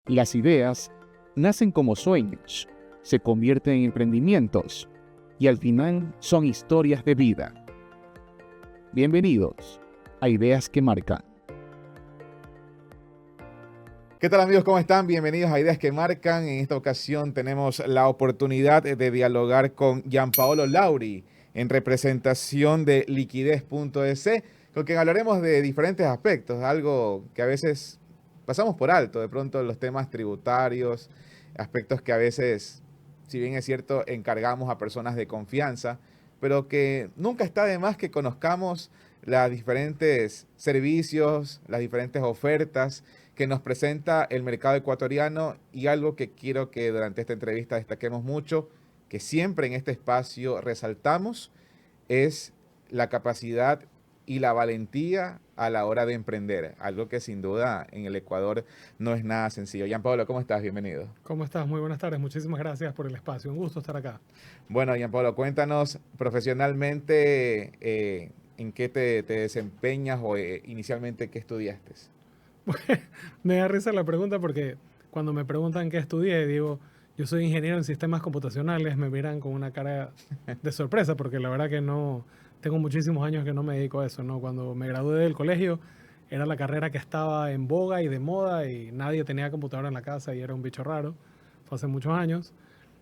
Las ideas nacen como sueños, se convierten en emprendimientos y al final son historias de vida. Bienvenidos a Ideas que Marcan. ¿Qué tal, amigos? ¿Cómo están? Bienvenidos a Ideas que Marcan. En esta ocasión tenemos la oportunidad de dialogar con Gianpaolo Lauri en representación de Liquidez.es, con quien hablaremos de diferentes aspectos, algo que a veces pasamos por alto, de pronto los temas tributarios, aspectos que a veces, si bien es cierto, encargamos a personas de confianza, pero que nunca está de más que conozcamos los diferentes servicios, las diferentes ofertas que nos presenta el mercado ecuatoriano, y algo que quiero que durante esta entrevista destaquemos mucho, que siempre en este espacio resaltamos, es la capacidad y la valentía a la hora de emprender, algo que sin duda en el Ecuador no es nada sencillo. Gianpaolo, ¿cómo estás? Bienvenido. ¿Cómo estás? Muy buenas tardes. Muchísimas gracias por el espacio. Un gusto estar acá. Bueno, Gianpaolo, cuéntanos profesionalmente en qué te desempeñas o inicialmente qué estudiaste. Me da risa la pregunta porque cuando me preguntan qué estudié, digo, yo soy ingeniero en sistemas computacionales, me miran con una cara de sorpresa porque la verdad que no, tengo muchísimos años que no me dedico a eso, ¿no? Cuando me gradué del colegio era la carrera que estaba en boga y de moda y nadie tenía computadora en la casa y era un bicho raro. Fue hace muchos años.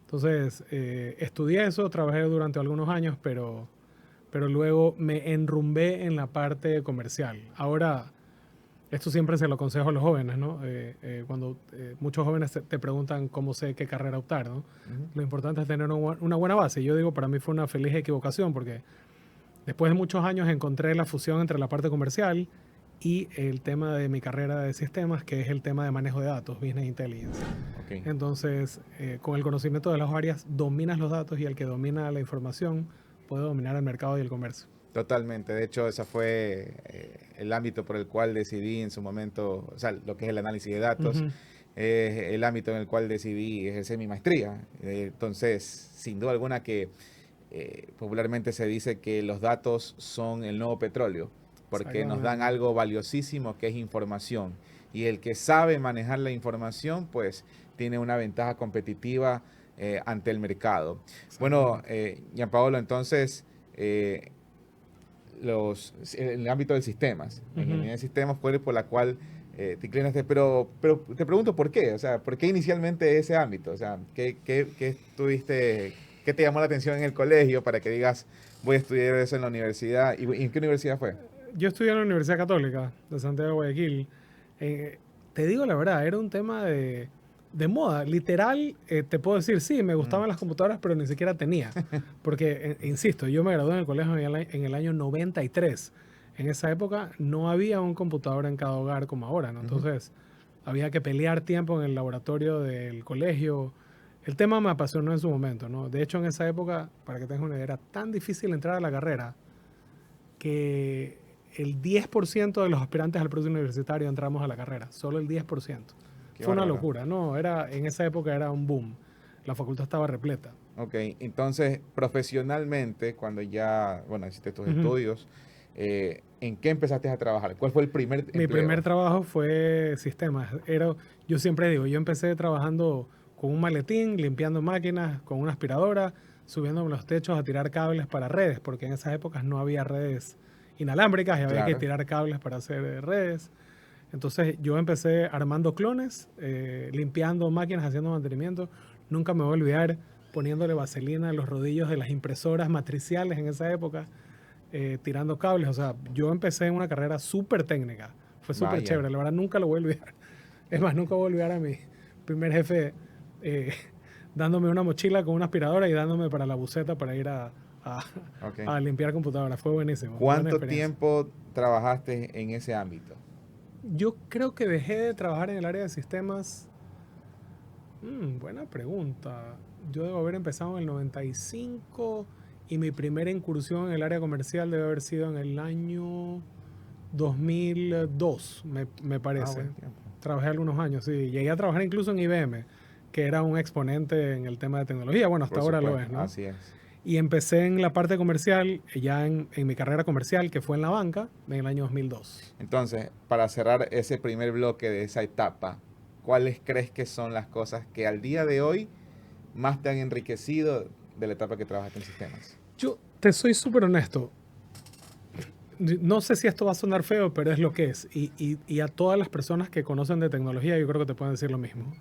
Entonces, estudié eso, trabajé durante algunos años, pero luego me enrumbé en la parte comercial. Ahora, esto siempre se lo aconsejo a los jóvenes, ¿no? Cuando muchos jóvenes te preguntan cómo sé qué carrera optar, ¿no? Lo importante es tener una buena base. Yo digo, para mí fue una feliz equivocación porque después de muchos años encontré la fusión entre la parte comercial y el tema de mi carrera de sistemas, que es el tema de manejo de datos, Business Intelligence. Okay. Entonces, con el conocimiento de las áreas, dominas los datos y el que domina la información puede dominar el mercado y el comercio. Totalmente. De hecho, ese fue el ámbito por el cual decidí en su momento, o sea, lo que es el análisis de datos, el ámbito en el cual decidí ejercer mi maestría. Entonces, sin duda alguna que popularmente se dice que los datos son el nuevo petróleo, porque nos dan algo valiosísimo que es información. Y el que sabe manejar la información, pues tiene una ventaja competitiva ante el mercado. Bueno, Gianpaolo, entonces, el ámbito de sistemas, ingeniería de sistemas fue por la cual te inclinaste, pero te pregunto por qué, o sea, ¿por qué inicialmente ese ámbito? O sea, ¿qué estuviste, qué te llamó la atención en el colegio para que digas, voy a estudiar eso en la universidad? ¿Y en qué universidad fue? Yo estudié en la Universidad Católica de Santiago de Guayaquil. Te digo la verdad, era un tema de moda. Literal, te puedo decir, sí, me gustaban las computadoras, pero ni siquiera tenía. Porque, insisto, yo me gradué en el colegio en el año 93. En esa época no había un computador en cada hogar como ahora, ¿no? Entonces, había que pelear tiempo en el laboratorio del colegio. El tema me apasionó en su momento, ¿no? De hecho, en esa época, para que tengas una idea, era tan difícil entrar a la carrera que el 10% de los aspirantes al próximo universitario entramos a la carrera. Solo el 10%. Fue una locura, ¿no? En esa época era un boom. La facultad estaba repleta. Ok, entonces, profesionalmente, cuando ya, bueno, hiciste tus estudios, ¿en qué empezaste a trabajar? ¿Cuál fue el primer empleo? Mi primer trabajo fue sistemas. Yo siempre digo, yo empecé trabajando con un maletín, limpiando máquinas, con una aspiradora, subiéndome los techos a tirar cables para redes, porque en esas épocas no había redes inalámbricas y había que tirar cables para hacer redes. Entonces yo empecé armando clones, limpiando máquinas, haciendo mantenimiento. Nunca me voy a olvidar poniéndole vaselina en los rodillos de las impresoras matriciales en esa época, tirando cables. O sea, yo empecé en una carrera súper técnica. Fue súper chévere, la verdad nunca lo voy a olvidar. Es más, nunca voy a olvidar a mi primer jefe dándome una mochila con una aspiradora y dándome para la buceta para ir a limpiar computadoras. Fue buenísimo. ¿Cuánto tiempo trabajaste en ese ámbito? Yo creo que dejé de trabajar en el área de sistemas. Buena pregunta. Yo debo haber empezado en el 95 y mi primera incursión en el área comercial debe haber sido en el año 2002, me parece. Trabajé algunos años, sí. Llegué a trabajar incluso en IBM, que era un exponente en el tema de tecnología. Bueno, hasta ahora lo es, ¿no? Así es. Y empecé en la parte comercial, ya en mi carrera comercial, que fue en la banca, en el año 2002. Entonces, para cerrar ese primer bloque de esa etapa, ¿cuáles crees que son las cosas que al día de hoy más te han enriquecido de la etapa que trabajaste en sistemas? Yo te soy súper honesto. No sé si esto va a sonar feo, pero es lo que es. Y a todas las personas que conocen de tecnología, yo creo que te pueden decir lo mismo.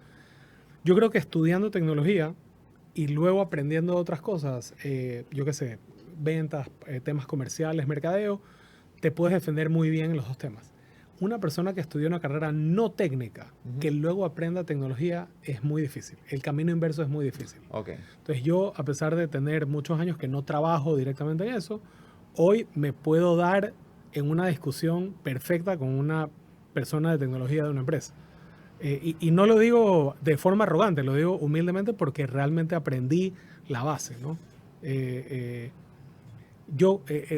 Yo creo que estudiando tecnología y luego aprendiendo otras cosas, yo qué sé, ventas, temas comerciales, mercadeo, te puedes defender muy bien en los dos temas. Una persona que estudió una carrera no técnica, que luego aprenda tecnología, es muy difícil. El camino inverso es muy difícil. Okay. Entonces yo, a pesar de tener muchos años que no trabajo directamente en eso, hoy me puedo dar en una discusión perfecta con una persona de tecnología de una empresa. Y no lo digo de forma arrogante, lo digo humildemente porque realmente aprendí la base, ¿no?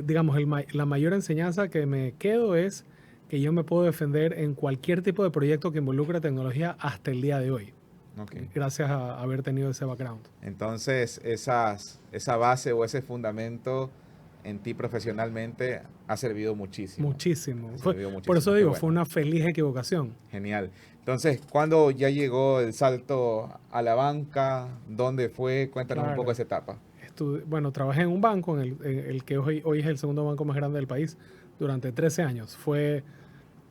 Digamos, la mayor enseñanza que me quedo es que yo me puedo defender en cualquier tipo de proyecto que involucre tecnología hasta el día de hoy. Okay. Gracias a haber tenido ese background. Entonces, esa base o ese fundamento en ti profesionalmente ha servido muchísimo. Muchísimo. Ha servido muchísimo. Por eso digo, Qué fue bueno. una feliz equivocación. Genial. Entonces, ¿cuándo ya llegó el salto a la banca? ¿Dónde fue? Cuéntanos un Claro. poco esa etapa. Bueno, trabajé en un banco, en el que hoy es el segundo banco más grande del país, durante 13 años.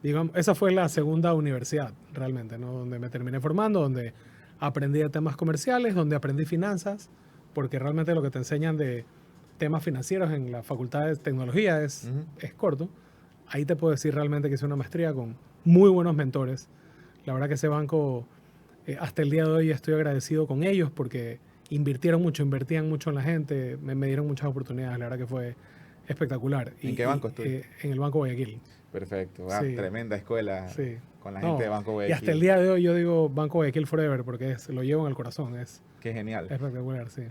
Digamos, esa fue la segunda universidad, realmente, ¿no? Donde me terminé formando, donde aprendí de temas comerciales, donde aprendí finanzas, porque realmente lo que te enseñan de temas financieros en la facultad de tecnología es corto. Ahí te puedo decir realmente que hice una maestría con muy buenos mentores. La verdad que ese banco, hasta el día de hoy estoy agradecido con ellos porque invirtieron mucho, invertían mucho en la gente, me dieron muchas oportunidades, la verdad que fue espectacular. ¿En qué banco estuviste? En el Banco Guayaquil. Perfecto, Sí. Tremenda escuela Sí. con la gente de Banco Guayaquil. Y hasta el día de hoy yo digo Banco Guayaquil Forever porque lo llevo en el corazón, es Qué genial. espectacular, sí.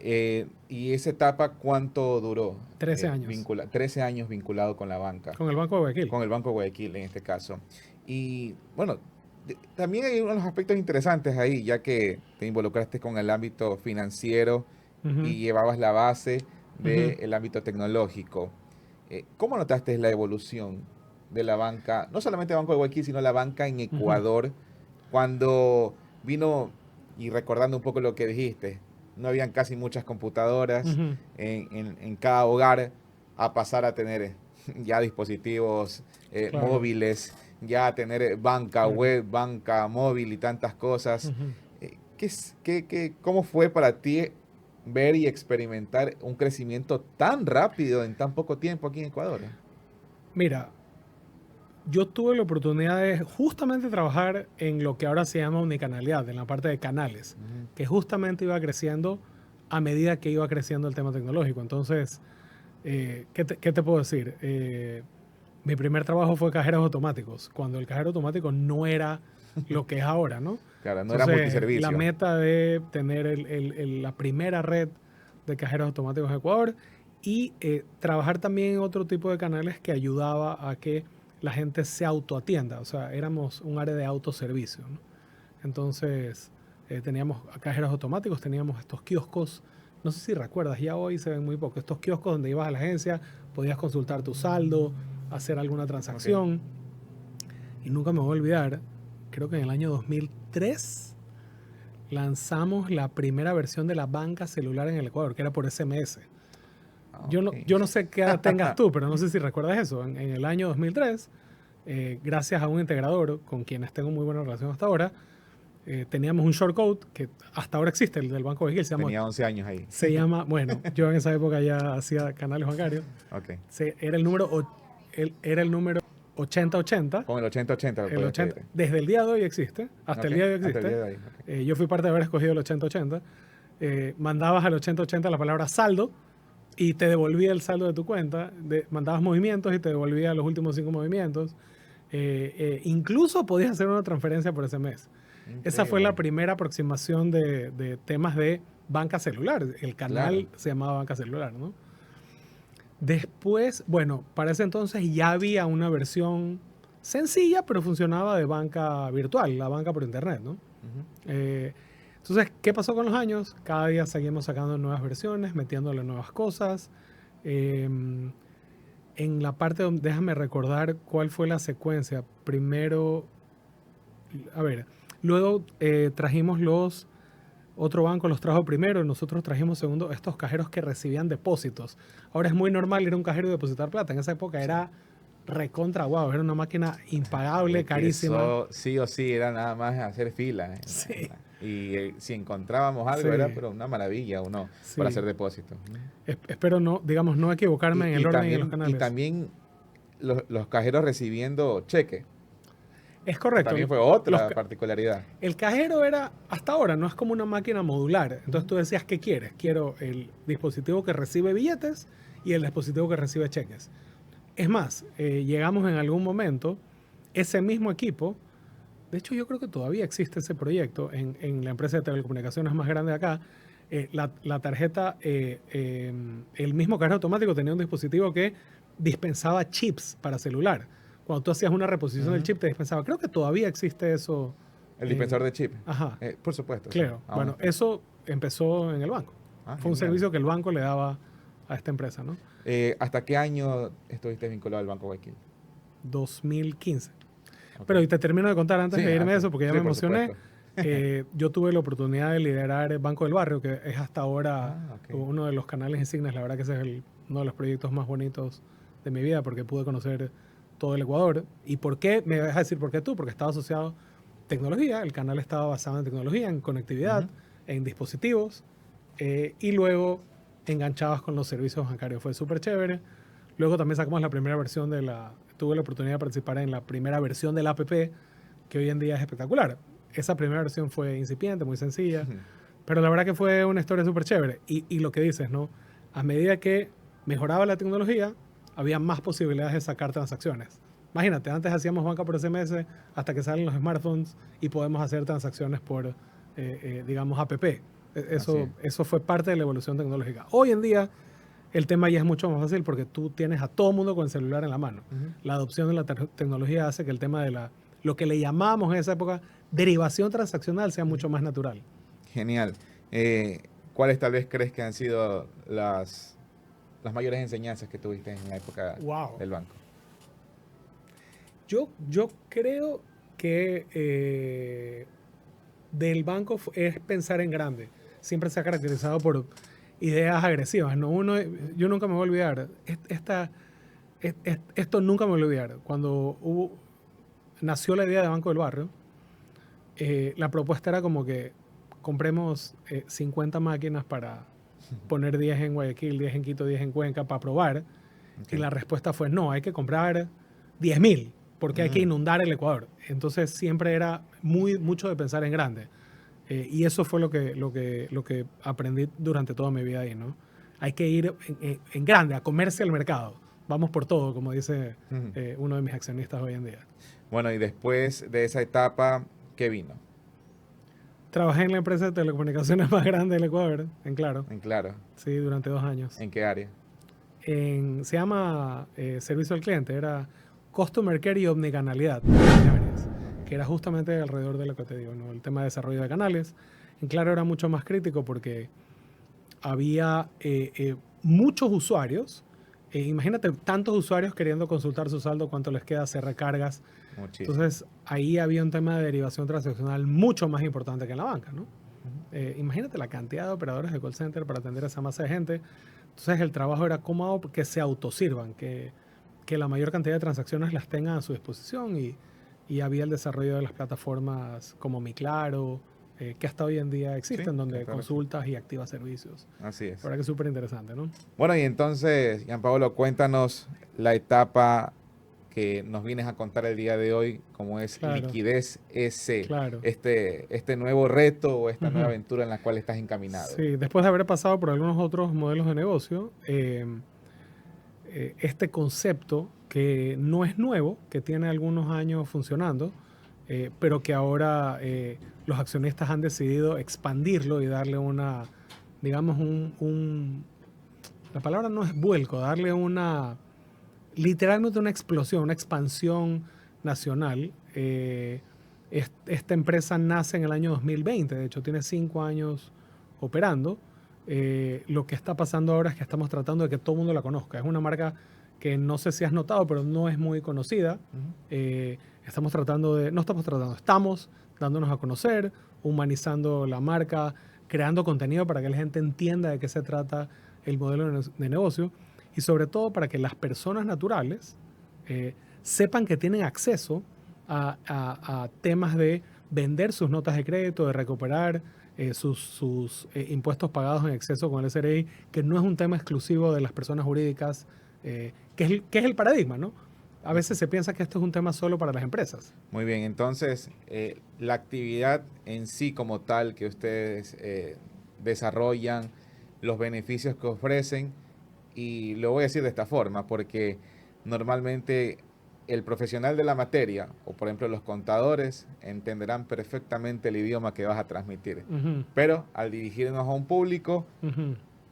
¿Y esa etapa cuánto duró? 13 años. 13 años vinculado con la banca. Con el Banco de Guayaquil. Con el Banco Guayaquil en este caso. Y bueno, también hay unos aspectos interesantes ahí, ya que te involucraste con el ámbito financiero y llevabas la base del ámbito tecnológico. ¿Cómo notaste la evolución de la banca, no solamente el Banco de Guayaquil, sino la banca en Ecuador, cuando vino, y recordando un poco lo que dijiste, no habían casi muchas computadoras en cada hogar, a pasar a tener ya dispositivos Claro. móviles, ya a tener banca web, banca móvil y tantas cosas? ¿Cómo fue para ti ver y experimentar un crecimiento tan rápido en tan poco tiempo aquí en Ecuador? Mira, yo tuve la oportunidad de justamente trabajar en lo que ahora se llama unicanalidad, en la parte de canales, que justamente iba creciendo a medida que iba creciendo el tema tecnológico. Entonces, ¿qué te puedo decir? Mi primer trabajo fue cajeros automáticos, cuando el cajero automático no era lo que es ahora, ¿no? Claro, no era multiservicio. La meta de tener la primera red de cajeros automáticos en Ecuador y trabajar también en otro tipo de canales que ayudaba a que la gente se autoatienda. O sea, éramos un área de autoservicio, ¿no? Entonces, teníamos cajeros automáticos, teníamos estos kioscos. No sé si recuerdas, ya hoy se ven muy poco. Estos kioscos donde ibas a la agencia, podías consultar tu saldo, hacer alguna transacción. Y nunca me voy a olvidar, creo que en el año 2003 lanzamos la primera versión de la banca celular en el Ecuador, que era por SMS. Yo no sé qué edad tengas tú, pero no sé si recuerdas eso. En el año 2003, gracias a un integrador con quienes tengo muy buena relación hasta ahora, teníamos un shortcode que hasta ahora existe, el del Banco de Guayaquil. Tenía 11 años ahí. Se llama, bueno, yo en esa época ya hacía canales bancarios. Okay. Era el número 8080. Con el 8080. El 80, desde el día de hoy existe, hasta el día de hoy existe. De hoy. Okay. Yo fui parte de haber escogido el 8080. Mandabas al 8080 la palabra saldo y te devolvía el saldo de tu cuenta. Mandabas movimientos y te devolvía los últimos 5 movimientos. Incluso podías hacer una transferencia por SMS. Increíble. Esa fue la primera aproximación de temas de banca celular. El canal se llamaba banca celular, ¿no? Después, bueno, para ese entonces ya había una versión sencilla, pero funcionaba de banca virtual, la banca por internet, ¿no? Entonces, ¿qué pasó con los años? Cada día seguimos sacando nuevas versiones, metiéndole nuevas cosas. En la parte donde, déjame recordar cuál fue la secuencia. Primero, a ver, Luego trajimos otro banco los trajo primero y nosotros trajimos segundo estos cajeros que recibían depósitos. Ahora es muy normal ir a un cajero y depositar plata. En esa época era recontra guau, era una máquina impagable, De que carísima. eso sí o sí era nada más hacer fila. Sí. Y si encontrábamos algo Sí. era pero una maravilla uno Sí. para hacer depósitos. Espero no, digamos, no equivocarme en el orden y en los canales. Y también los cajeros recibiendo cheque. Es correcto. También fue otra Los particularidad. El cajero era, hasta ahora, no es como una máquina modular. Entonces tú decías, ¿qué quieres? Quiero el dispositivo que recibe billetes y el dispositivo que recibe cheques. Es más, llegamos en algún momento, ese mismo equipo, de hecho yo creo que todavía existe ese proyecto en la empresa de telecomunicaciones más grande de acá, la tarjeta, el mismo cajero automático tenía un dispositivo que dispensaba chips para celular. Cuando tú hacías una reposición del chip te dispensaba. Creo que todavía existe eso. El dispensador de chip. Ajá. Por supuesto. Claro. Sí. Bueno, eso empezó en el banco. Fue un servicio que el banco le daba a esta empresa, ¿no? ¿Hasta qué año estuviste vinculado al Banco Guayaquil? 2015. Okay. Pero y te termino de contar antes de irme de eso, porque ya sí, me emocioné. Supuesto. Yo tuve la oportunidad de liderar el Banco del Barrio, que es hasta ahora uno de los canales insignes. La verdad que ese es uno de los proyectos más bonitos de mi vida, porque pude conocer todo el Ecuador. ¿Y por qué? Me vas a decir por qué tú, porque estaba asociado a tecnología. El canal estaba basado en tecnología, en conectividad, en dispositivos, y luego enganchados con los servicios bancarios. Fue súper chévere. Luego también sacamos la primera versión tuve la oportunidad de participar en la primera versión del app, que hoy en día es espectacular. Esa primera versión fue incipiente, muy sencilla, pero la verdad que fue una historia súper chévere. Y lo que dices, ¿no? A medida que mejoraba la tecnología, había más posibilidades de sacar transacciones. Imagínate, antes hacíamos banca por SMS hasta que salen los smartphones y podemos hacer transacciones por, digamos, app. Eso fue parte de la evolución tecnológica. Hoy en día, el tema ya es mucho más fácil porque tú tienes a todo mundo con el celular en la mano. La adopción de la tecnología hace que el tema de lo que le llamábamos en esa época derivación transaccional sea mucho más natural. Genial. ¿Cuáles tal vez crees que han sido las mayores enseñanzas que tuviste en la época del banco? Yo creo que del banco es pensar en grande. Siempre se ha caracterizado por ideas agresivas, ¿no? Yo nunca me voy a olvidar. Esto nunca me voy a olvidar. Cuando nació la idea de Banco del Barrio, la propuesta era como que compremos 50 máquinas para poner 10 en Guayaquil, 10 en Quito, 10 en Cuenca para probar. Okay. Y la respuesta fue no, hay que comprar 10.000 porque hay que inundar el Ecuador. Entonces siempre era mucho de pensar en grande. Y eso fue lo que aprendí durante toda mi vida ahí, ¿no? Hay que ir en grande, a comerse el mercado. Vamos por todo, como dice uno de mis accionistas hoy en día. Bueno, y después de esa etapa, ¿qué vino? Trabajé en la empresa de telecomunicaciones más grande del Ecuador, en Claro. En Claro. Sí, durante 2 años. ¿En qué área? Se llama Servicio al Cliente, era Customer Care y Omnicanalidad, que era justamente alrededor de lo que te digo, ¿no? El tema de desarrollo de canales. En Claro era mucho más crítico porque había muchos usuarios. Imagínate tantos usuarios queriendo consultar su saldo, cuánto les queda, hacer recargas. Muchísimo. Entonces ahí había un tema de derivación transaccional mucho más importante que en la banca, ¿no? Imagínate la cantidad de operadores de call center para atender a esa masa de gente. Entonces el trabajo era cómo hago que se autosirvan, que la mayor cantidad de transacciones las tengan a su disposición y había el desarrollo de las plataformas como Mi Claro, que hasta hoy en día existen, donde consultas y activas servicios. Así es. La verdad que es súper interesante, ¿no? Bueno, y entonces, Gianpaolo, cuéntanos la etapa que nos vienes a contar el día de hoy, como es Liquidez S. Claro. Este nuevo reto o esta nueva aventura en la cual estás encaminado. Sí, después de haber pasado por algunos otros modelos de negocio, este concepto que no es nuevo, que tiene algunos años funcionando, pero que ahora los accionistas han decidido expandirlo y darle una, digamos, la palabra no es vuelco, darle literalmente una explosión, una expansión nacional. Esta empresa nace en el año 2020, de hecho tiene 5 años operando. Lo que está pasando ahora es que estamos tratando de que todo el mundo la conozca. Es una marca que no sé si has notado, pero no es muy conocida. Estamos dándonos a conocer, humanizando la marca, creando contenido para que la gente entienda de qué se trata el modelo de negocio y sobre todo para que las personas naturales sepan que tienen acceso a temas de vender sus notas de crédito, de recuperar sus impuestos pagados en exceso con el SRI, que no es un tema exclusivo de las personas jurídicas, que es el paradigma, ¿no? A veces se piensa que esto es un tema solo para las empresas. Muy bien, entonces la actividad en sí como tal que ustedes desarrollan, los beneficios que ofrecen, y lo voy a decir de esta forma, porque normalmente el profesional de la materia, o por ejemplo los contadores, entenderán perfectamente el idioma que vas a transmitir. Pero al dirigirnos a un público,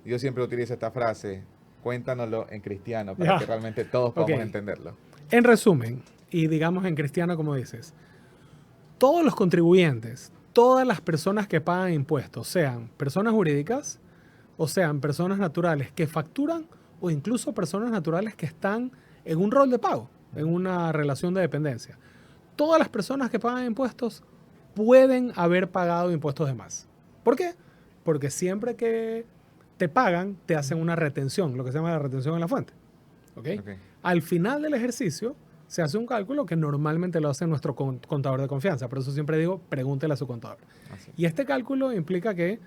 yo siempre utilizo esta frase, cuéntanoslo en cristiano, para que realmente todos podamos entenderlo. En resumen, y digamos en cristiano como dices, todos los contribuyentes, todas las personas que pagan impuestos, sean personas jurídicas o sean personas naturales que facturan o incluso personas naturales que están en un rol de pago, en una relación de dependencia. Todas las personas que pagan impuestos pueden haber pagado impuestos de más. ¿Por qué? Porque siempre que te pagan, te hacen una retención, lo que se llama la retención en la fuente. ¿Okay? Al final del ejercicio, se hace un cálculo que normalmente lo hace nuestro contador de confianza. Por eso siempre digo, pregúntele a su contador. Y este cálculo implica que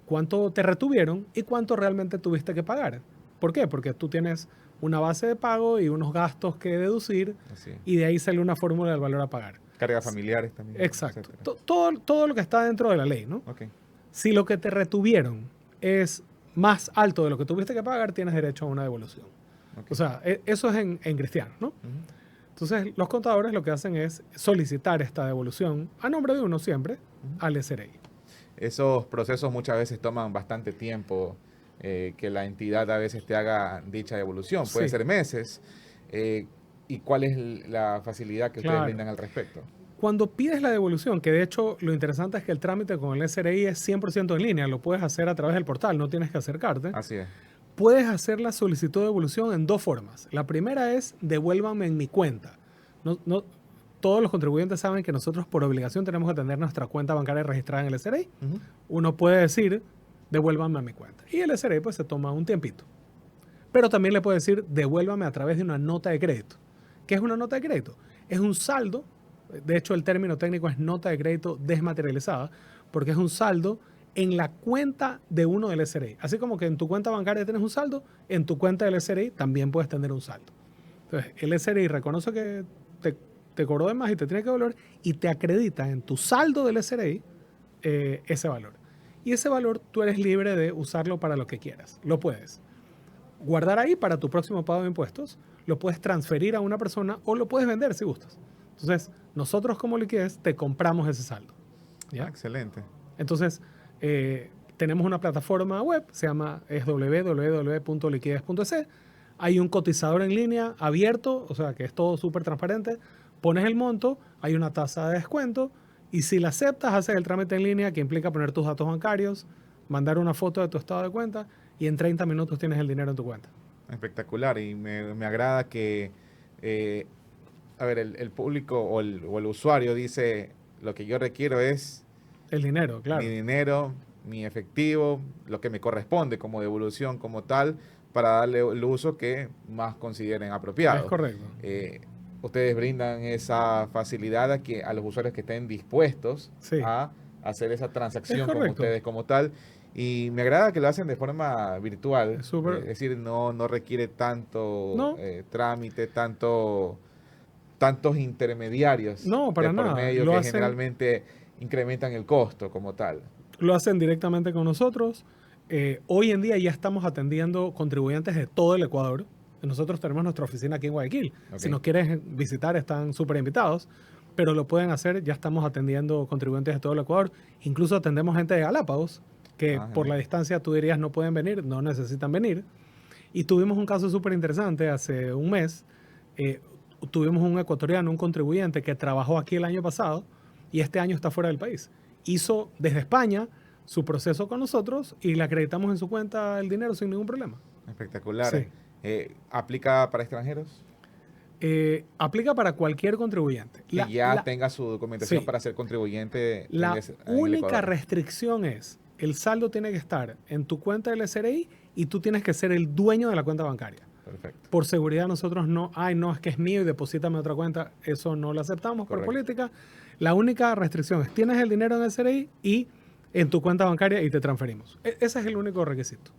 cuánto te retuvieron y cuánto realmente tuviste que pagar. ¿Por qué? Porque tú tienes una base de pago y unos gastos que deducir y de ahí sale una fórmula del valor a pagar. Cargas familiares también. Exacto. Todo lo que está dentro de la ley, ¿no? Si lo que te retuvieron es más alto de lo que tuviste que pagar, tienes derecho a una devolución. O sea, eso es en cristiano, ¿no? Entonces, los contadores lo que hacen es solicitar esta devolución a nombre de uno siempre al SRI. Esos procesos muchas veces toman bastante tiempo, que la entidad a veces te haga dicha devolución. Pueden ser meses. ¿Y cuál es la facilidad que ustedes brindan al respecto? Cuando pides la devolución, que de hecho lo interesante es que el trámite con el SRI es 100% en línea, lo puedes hacer a través del portal, no tienes que acercarte. Así es. Puedes hacer la solicitud de devolución en dos formas. La primera es devuélvame en mi cuenta. Todos los contribuyentes saben que nosotros por obligación tenemos que tener nuestra cuenta bancaria registrada en el SRI. Uno puede decir devuélvame a mi cuenta. Y el SRI pues se toma un tiempito. Pero también le puede decir devuélvame a través de una nota de crédito. ¿Qué es una nota de crédito? Es un saldo. De hecho, el término técnico es nota de crédito desmaterializada, porque es un saldo en la cuenta de uno del SRI. Así como que en tu cuenta bancaria tienes un saldo, en tu cuenta del SRI también puedes tener un saldo. Entonces, el SRI reconoce que te cobró de más y te tiene que devolver y te acredita en tu saldo del SRI ese valor. Y ese valor tú eres libre de usarlo para lo que quieras. Lo puedes guardar ahí para tu próximo pago de impuestos, lo puedes transferir a una persona o lo puedes vender si gustas. Entonces, nosotros como liquidez te compramos ese saldo. ¿Ya? Excelente. Entonces, tenemos una plataforma web, es www.liquidez.es. Hay un cotizador en línea abierto, o sea que es todo súper transparente. Pones el monto, hay una tasa de descuento y si la aceptas, haces el trámite en línea que implica poner tus datos bancarios, mandar una foto de tu estado de cuenta y en 30 minutos tienes el dinero en tu cuenta. Espectacular y me agrada que, el público o el usuario dice lo que yo requiero es el dinero, claro. Mi dinero, mi efectivo, lo que me corresponde como devolución como tal, para darle el uso que más consideren apropiado. Es correcto. Ustedes brindan esa facilidad a los usuarios que estén dispuestos a hacer esa transacción con ustedes como tal. Y me agrada que lo hacen de forma virtual. Es decir, no requiere tanto trámite, tantos intermediarios para por nada. medio que generalmente incrementan el costo como tal. Lo hacen directamente con nosotros. Hoy en día ya estamos atendiendo contribuyentes de todo el Ecuador. Nosotros tenemos nuestra oficina aquí en Guayaquil. Si nos quieres visitar, están súper invitados. Pero lo pueden hacer. Ya estamos atendiendo contribuyentes de todo el Ecuador. Incluso atendemos gente de Galápagos, que por la distancia tú dirías no pueden venir, no necesitan venir. Y tuvimos un caso súper interesante hace un mes. Tuvimos un ecuatoriano, un contribuyente que trabajó aquí el año pasado y este año está fuera del país. Hizo desde España su proceso con nosotros y le acreditamos en su cuenta el dinero sin ningún problema. Espectacular. Sí. ¿Aplica para extranjeros? Aplica para cualquier contribuyente. Que ya tenga su documentación sí. para ser contribuyente. La en el única Ecuador. restricción es, el saldo tiene que estar en tu cuenta del SRI y tú tienes que ser el dueño de la cuenta bancaria. Perfecto. Por seguridad nosotros no, no, es que es mío y deposítame otra cuenta, eso no lo aceptamos por Correcto. política. La única restricción es, tienes el dinero en el SRI y en tu cuenta bancaria y te transferimos. Ese es el único requisito.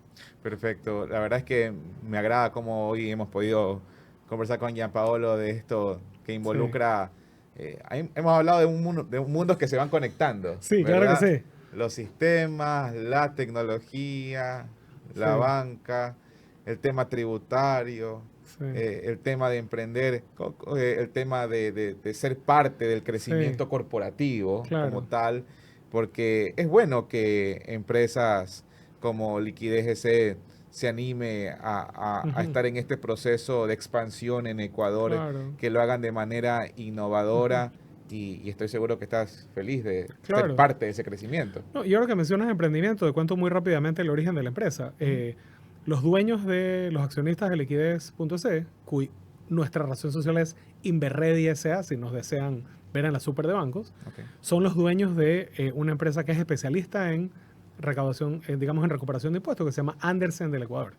Perfecto. La verdad es que me agrada cómo hoy hemos podido conversar con Gianpaolo de esto que involucra. Hemos hablado de mundos que se van conectando. Sí, ¿verdad? claro que sí. Los sistemas, la tecnología, la Sí. banca, el tema tributario, Sí. el tema de emprender, el tema de ser parte del crecimiento Sí. corporativo Claro. como tal, porque es bueno que empresas como Liquidez GC se anime a Ujú. estar en este proceso de expansión en Ecuador, Claro. que lo hagan de manera innovadora. Y estoy seguro que estás feliz de ser Claro. parte de ese crecimiento. No, y ahora que mencionas emprendimiento, te cuento muy rápidamente el origen de la empresa. Los dueños de los accionistas de Liquidez.es, nuestra razón social es Inverredi S.A., si nos desean ver en la super de bancos, Okay. son los dueños de una empresa que es especialista en recaudación, digamos en recuperación de impuestos, que se llama Andersen del Ecuador.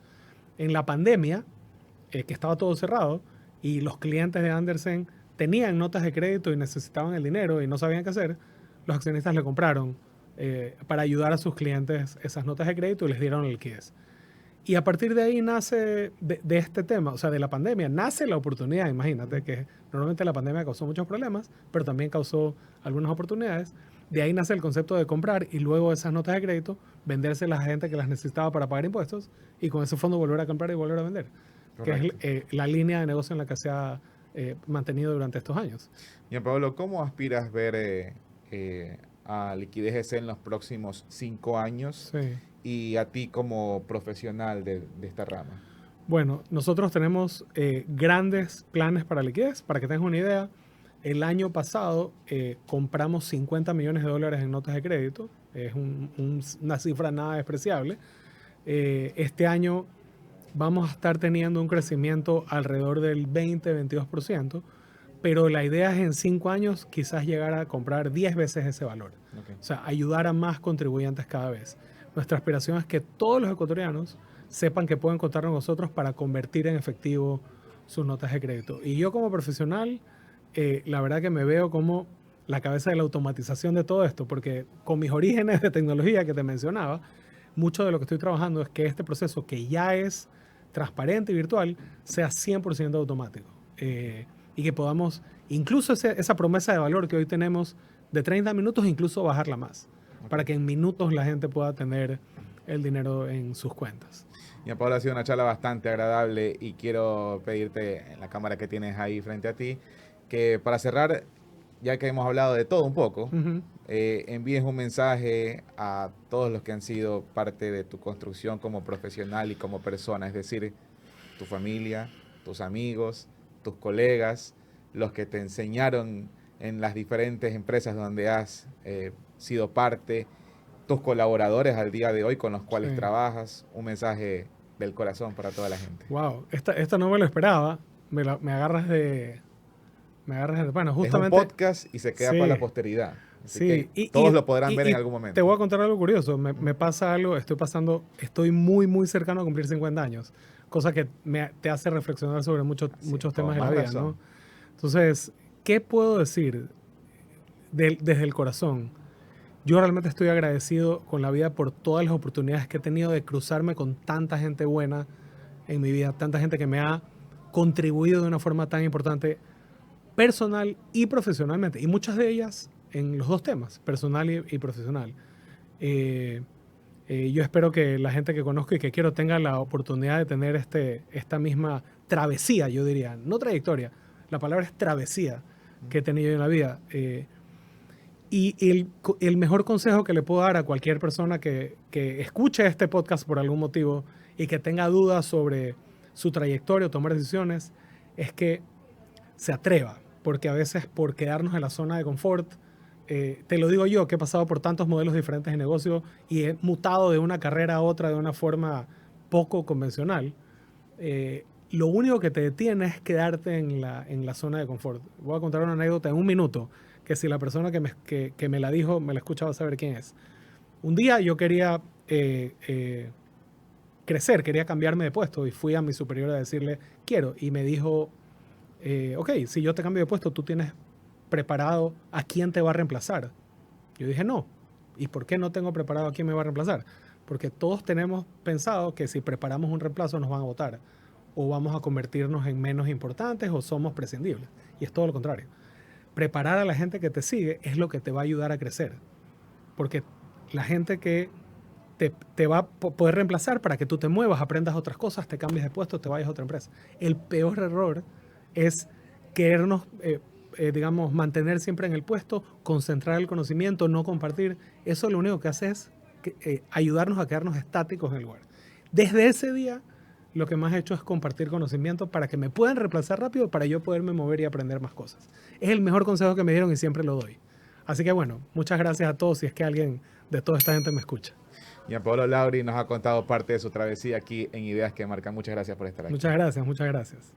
En la pandemia, que estaba todo cerrado, y los clientes de Andersen tenían notas de crédito y necesitaban el dinero y no sabían qué hacer, los accionistas le compraron para ayudar a sus clientes esas notas de crédito y les dieron liquidez. Y a partir de ahí nace, de este tema, o sea, de la pandemia, nace la oportunidad. Imagínate que normalmente la pandemia causó muchos problemas, pero también causó algunas oportunidades. De ahí nace el concepto de comprar y luego esas notas de crédito, vendérselas a gente que las necesitaba para pagar impuestos y con ese fondo volver a comprar y volver a vender. Correcto. Que es la línea de negocio en la que se ha mantenido durante estos años. Gianpaolo, ¿cómo aspiras ver a Liquidez GC en los próximos 5 años Sí. y a ti como profesional de esta rama? Bueno, nosotros tenemos grandes planes para liquidez. Para que tengas una idea, el año pasado compramos 50 millones de dólares en notas de crédito. Es una cifra nada despreciable. Este año vamos a estar teniendo un crecimiento alrededor del 20-22%, pero la idea es en 5 años quizás llegar a comprar 10 veces ese valor. Okay. O sea, ayudar a más contribuyentes cada vez. Nuestra aspiración es que todos los ecuatorianos sepan que pueden contar con nosotros para convertir en efectivo sus notas de crédito. Y yo como profesional, la verdad que me veo como la cabeza de la automatización de todo esto, porque con mis orígenes de tecnología que te mencionaba, mucho de lo que estoy trabajando es que este proceso, que ya es transparente y virtual, sea 100% automático. Y que podamos, incluso esa promesa de valor que hoy tenemos de 30 minutos, incluso bajarla más, para que en minutos la gente pueda tener el dinero en sus cuentas. Gianpaolo, ha sido una charla bastante agradable y quiero pedirte en la cámara que tienes ahí frente a ti, que para cerrar, ya que hemos hablado de todo un poco, envíes un mensaje a todos los que han sido parte de tu construcción como profesional y como persona, es decir, tu familia, tus amigos, tus colegas, los que te enseñaron en las diferentes empresas donde has sido parte, tus colaboradores al día de hoy con los cuales trabajas, un mensaje del corazón para toda la gente. Wow, esta no me lo esperaba, me agarras de... Bueno, justamente... Es un podcast y se queda para la posteridad. Así que todos lo podrán ver en algún momento. Te voy a contar algo curioso. Me pasa algo, estoy muy, muy cercano a cumplir 50 años. Cosa que te hace reflexionar sobre muchos temas de la vida, ¿no? Entonces, ¿qué puedo decir desde el corazón? Yo realmente estoy agradecido con la vida por todas las oportunidades que he tenido de cruzarme con tanta gente buena en mi vida, tanta gente que me ha contribuido de una forma tan importante personal y profesionalmente, y muchas de ellas en los dos temas, personal y profesional. Yo espero que la gente que conozco y que quiero tenga la oportunidad de tener esta misma travesía, yo diría, no trayectoria, la palabra es travesía que he tenido en la vida. Y el mejor consejo que le puedo dar a cualquier persona que escuche este podcast por algún motivo y que tenga dudas sobre su trayectoria o tomar decisiones es que se atreva, porque a veces por quedarnos en la zona de confort, te lo digo yo que he pasado por tantos modelos diferentes de negocio y he mutado de una carrera a otra de una forma poco convencional, lo único que te detiene es quedarte en la zona de confort. Voy a contar una anécdota en 1 minuto, que si la persona que me la dijo, me la escucha, va a saber quién es. Un día yo quería crecer, quería cambiarme de puesto y fui a mi superior a decirle, quiero. Y me dijo, ok, si yo te cambio de puesto, tú tienes preparado a quién te va a reemplazar. Yo dije, no. ¿Y por qué no tengo preparado a quién me va a reemplazar? Porque todos tenemos pensado que si preparamos un reemplazo nos van a votar, o vamos a convertirnos en menos importantes, o somos prescindibles. Y es todo lo contrario. Preparar a la gente que te sigue es lo que te va a ayudar a crecer. Porque la gente que te va a poder reemplazar para que tú te muevas, aprendas otras cosas, te cambies de puesto, te vayas a otra empresa. El peor error es querernos, digamos, mantener siempre en el puesto, concentrar el conocimiento, no compartir. Eso lo único que hace es ayudarnos a quedarnos estáticos en el lugar. Desde ese día, lo que más he hecho es compartir conocimiento para que me puedan reemplazar rápido, para yo poderme mover y aprender más cosas. Es el mejor consejo que me dieron y siempre lo doy. Así que bueno, muchas gracias a todos si es que alguien de toda esta gente me escucha. Gianpaolo Lauri nos ha contado parte de su travesía aquí en Ideas que Marcan. Muchas gracias por estar aquí. Muchas gracias, muchas gracias.